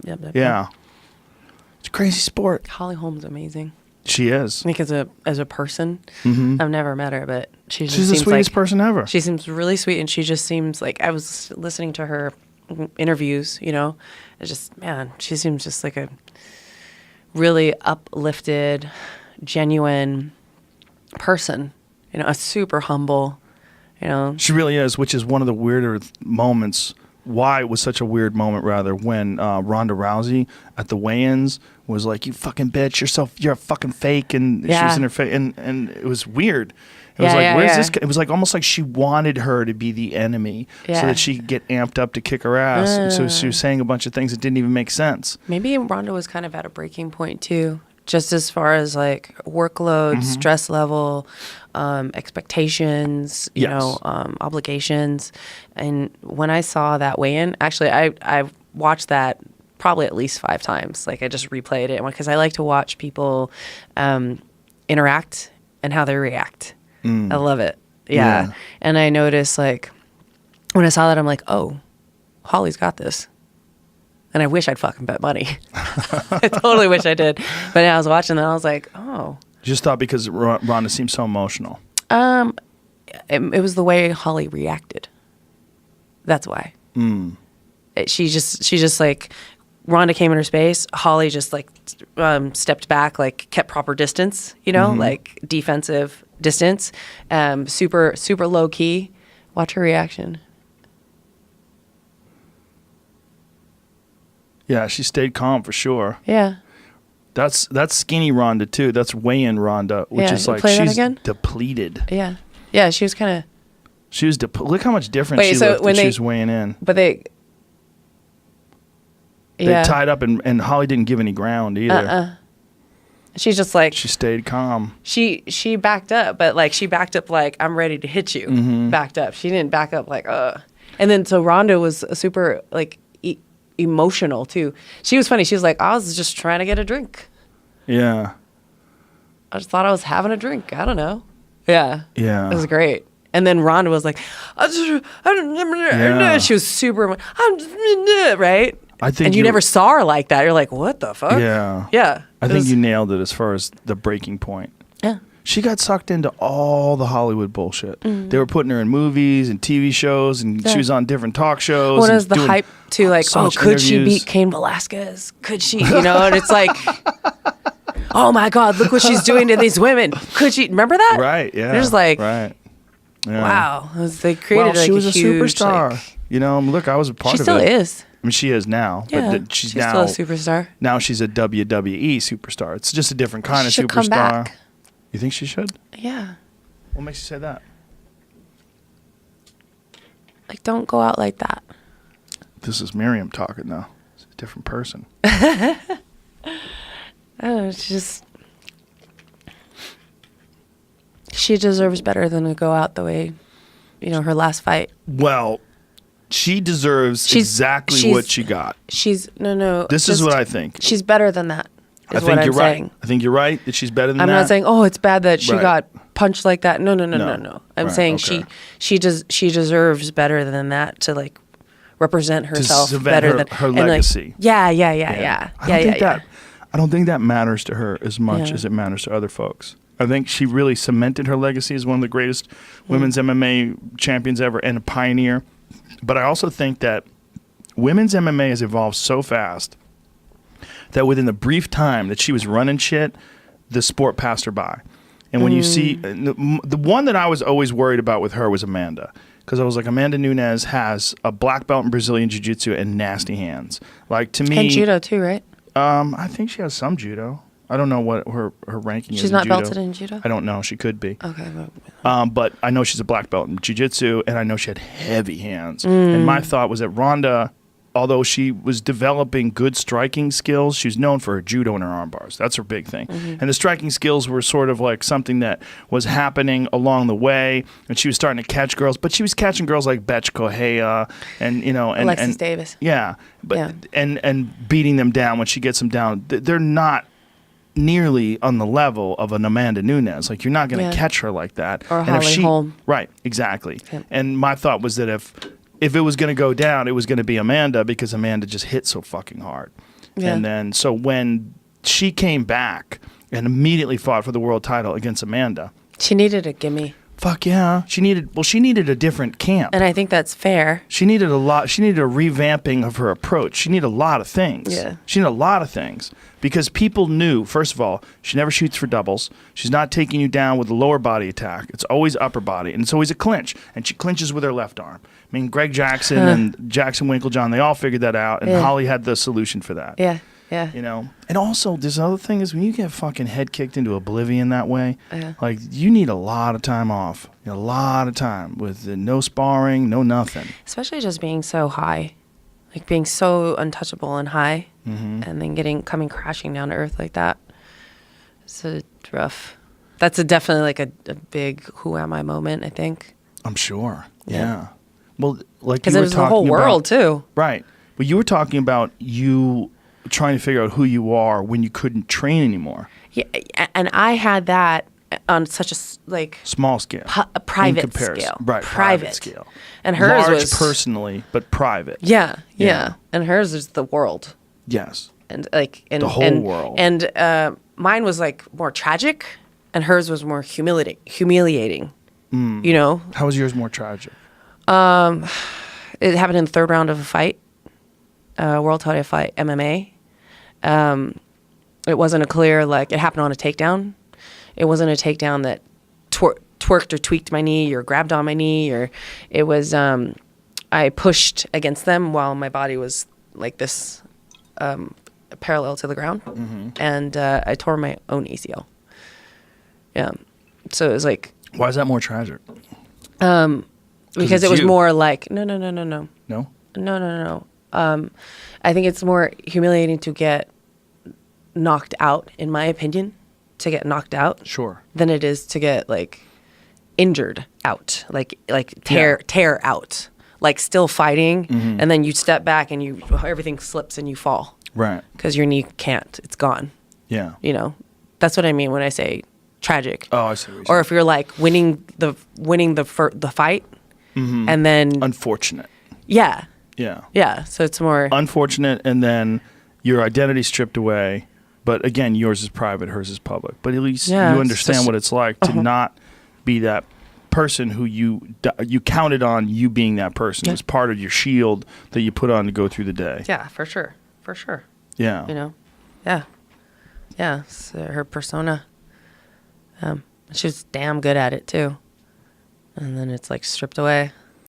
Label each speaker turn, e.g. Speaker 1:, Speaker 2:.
Speaker 1: Yep.
Speaker 2: Yeah. It's a crazy sport.
Speaker 1: Holly Holm's amazing.
Speaker 2: She is.
Speaker 1: I think as a person, I've never met her, but she's
Speaker 2: the sweetest person ever.
Speaker 1: She seems really sweet, and she just seems like, I was listening to her interviews, you know, it's just, man, she seems just like a really uplifted, genuine person, you know, a super humble, you know.
Speaker 2: She really is, which is one of the weirder moments. Why it was such a weird moment, rather, when Ronda Rousey at the weigh-ins was like, "You fucking bitch, you're a fucking fake," and she was in her face, and it was weird. It was like, where's this? It was like almost like she wanted her to be the enemy, so that she could get amped up to kick her ass. And so she was saying a bunch of things that didn't even make sense.
Speaker 1: Maybe Ronda was kind of at a breaking point too, just as far as like workload, stress level, expectations, you know, obligations. And when I saw that weigh-in, actually, I watched that probably at least 5 times. Like, I just replayed it because I like to watch people interact and how they react. I love it. Yeah. And I noticed, like, when I saw that, I'm like, oh, Holly's got this. And I wish I'd fucking bet money. I totally wish I did. But I was watching that, I was like, oh.
Speaker 2: Just thought because Ronda seemed so emotional.
Speaker 1: It was the way Holly reacted. That's why. She just like, Ronda came in her space. Holly just like stepped back, like kept proper distance, you know, like defensive distance. Super low key. Watch her reaction.
Speaker 2: Yeah, she stayed calm for sure.
Speaker 1: Yeah.
Speaker 2: That's skinny Ronda too. That's weigh-in Ronda, which is like she's depleted.
Speaker 1: Yeah. Yeah, she was kind of.
Speaker 2: She was look how much different she looked when she was weighing in.
Speaker 1: But they
Speaker 2: tied up, and Holly didn't give any ground either.
Speaker 1: She's just like,
Speaker 2: she stayed calm.
Speaker 1: She backed up, but like she backed up like, I'm ready to hit you. Backed up. She didn't back up like And then so Ronda was super like emotional too. She was funny. She was like, I was just trying to get a drink. Yeah. I just thought I was having a drink. I don't know. Yeah. Yeah. It was great. And then Ronda was like, she was super, right? I think, and you never saw her like that. You're like, what the fuck? Yeah. Yeah.
Speaker 2: I think you nailed it as far as the breaking point. Yeah. She got sucked into all the Hollywood bullshit. They were putting her in movies and TV shows, and she was on different talk shows.
Speaker 1: What is the hype to like, could interviews. She beat Cain Velasquez? Could she? You know, and it's like, oh my God, look what she's doing to these women. Could she? Remember that?
Speaker 2: Right, yeah.
Speaker 1: There's like,
Speaker 2: right. Yeah.
Speaker 1: Wow. They created
Speaker 2: she was a
Speaker 1: huge,
Speaker 2: superstar.
Speaker 1: Like,
Speaker 2: you know, look, I was a part of it.
Speaker 1: She still is.
Speaker 2: I mean, she is now, but she's now
Speaker 1: still a superstar.
Speaker 2: Now she's a WWE superstar. It's just a different kind of superstar. Come back. You think she should?
Speaker 1: Yeah.
Speaker 2: What makes you say that?
Speaker 1: Like, don't go out like that.
Speaker 2: This is Miriam talking, though. It's a different person.
Speaker 1: Oh, she deserves better than to go out the way, you know, her last fight.
Speaker 2: Well, she deserves exactly what she got.
Speaker 1: No.
Speaker 2: This is what I think.
Speaker 1: She's better than that.
Speaker 2: I think you're right. I think you're right that she's better than that.
Speaker 1: I'm not saying, oh, it's bad that she got punched like that. No. I'm saying she deserves better than that to like represent herself better than
Speaker 2: her legacy.
Speaker 1: Like, yeah.
Speaker 2: I don't think that matters to her as much as it matters to other folks. I think she really cemented her legacy as one of the greatest women's MMA champions ever and a pioneer. But I also think that women's MMA has evolved so fast that within the brief time that she was running shit, the sport passed her by. And when you see, the one that I was always worried about with her was Amanda. Because I was like, Amanda Nunes has a black belt in Brazilian Jiu-Jitsu and nasty hands. Like, to me...
Speaker 1: And judo too, right?
Speaker 2: I think she has some judo. I don't know what her ranking is in judo.
Speaker 1: She's not belted in judo?
Speaker 2: I don't know. She could be.
Speaker 1: Okay.
Speaker 2: But I know she's a black belt in Jiu-Jitsu, and I know she had heavy hands. And my thought was that Ronda, although she was developing good striking skills, she was known for her judo and her arm bars. That's her big thing. And the striking skills were sort of like something that was happening along the way, and she was starting to catch girls. But she was catching girls like Betch Correia and, you know...
Speaker 1: Alexis Davis.
Speaker 2: Yeah. And beating them down when she gets them down. They're not nearly on the level of an Amanda Nunes. Like, you're not going to catch her like that.
Speaker 1: Or Holly Holm.
Speaker 2: Right, exactly. Yep. And my thought was that if if it was going to go down, it was going to be Amanda because Amanda just hit so fucking hard.
Speaker 1: Yeah.
Speaker 2: And then, so when she came back and immediately fought for the world title against Amanda.
Speaker 1: She needed a gimme.
Speaker 2: Fuck yeah. She needed a different camp.
Speaker 1: And I think that's fair.
Speaker 2: She needed a lot. She needed a revamping of her approach. She needed a lot of things.
Speaker 1: Yeah.
Speaker 2: She needed a lot of things because people knew, first of all, she never shoots for doubles. She's not taking you down with a lower body attack. It's always upper body, and it's always a clinch. And she clinches with her left arm. I mean, Greg Jackson and Jackson Winklejohn, they all figured that out, and Holly had the solution for that.
Speaker 1: Yeah. Yeah.
Speaker 2: You know, and also this other thing is when you get fucking head kicked into oblivion that way,
Speaker 1: Yeah.
Speaker 2: like you need a lot of time off, a lot of time with no sparring, no nothing.
Speaker 1: Especially just being so high, like being so untouchable and high, and then coming crashing down to earth like that. It's rough. That's definitely like a big who am I moment, I think.
Speaker 2: I'm sure. Yeah. Well, like
Speaker 1: because
Speaker 2: you
Speaker 1: it
Speaker 2: were
Speaker 1: was the
Speaker 2: talking
Speaker 1: whole world
Speaker 2: about,
Speaker 1: too.
Speaker 2: right? But you were talking about you trying to figure out who you are when you couldn't train anymore.
Speaker 1: Yeah, and I had that on such a
Speaker 2: small scale,
Speaker 1: a private scale,
Speaker 2: right? Private scale,
Speaker 1: and hers
Speaker 2: large
Speaker 1: was
Speaker 2: personally, but private.
Speaker 1: Yeah, and hers is the world.
Speaker 2: Yes,
Speaker 1: and
Speaker 2: the whole world.
Speaker 1: And mine was like more tragic, and hers was more humiliating. You know,
Speaker 2: how was yours more tragic?
Speaker 1: It happened in the third round of a fight. World title fight, MMA. It wasn't a clear, like, it happened on a takedown. It wasn't a takedown that twerked or tweaked my knee or grabbed on my knee, or it was, I pushed against them while my body was like this, parallel to the ground. And I tore my own ACL. Yeah. So it was like.
Speaker 2: Why is that more tragic?
Speaker 1: Because it was more like, no.
Speaker 2: No?
Speaker 1: I think it's more humiliating to get knocked out, in my opinion, to get knocked out.
Speaker 2: Sure.
Speaker 1: Than it is to get like injured out, like tear out, like still fighting, and then you step back and everything slips and you fall. Right. Because your knee can't. It's gone. Yeah. You know, that's what I mean when I say tragic.
Speaker 2: Oh, I see what you're saying.
Speaker 1: Or if you're like winning the fight, and then
Speaker 2: unfortunate.
Speaker 1: Yeah.
Speaker 2: Yeah.
Speaker 1: Yeah. So it's more
Speaker 2: unfortunate, and then your identity stripped away. But again, yours is private, hers is public. But at least you understand what it's like to not be that person who you counted on you being that person. It was part of your shield that you put on to go through the day.
Speaker 1: Yeah, for sure. For sure.
Speaker 2: Yeah.
Speaker 1: You know? Yeah. Yeah. So her persona. She was damn good at it too. And then it's like stripped away.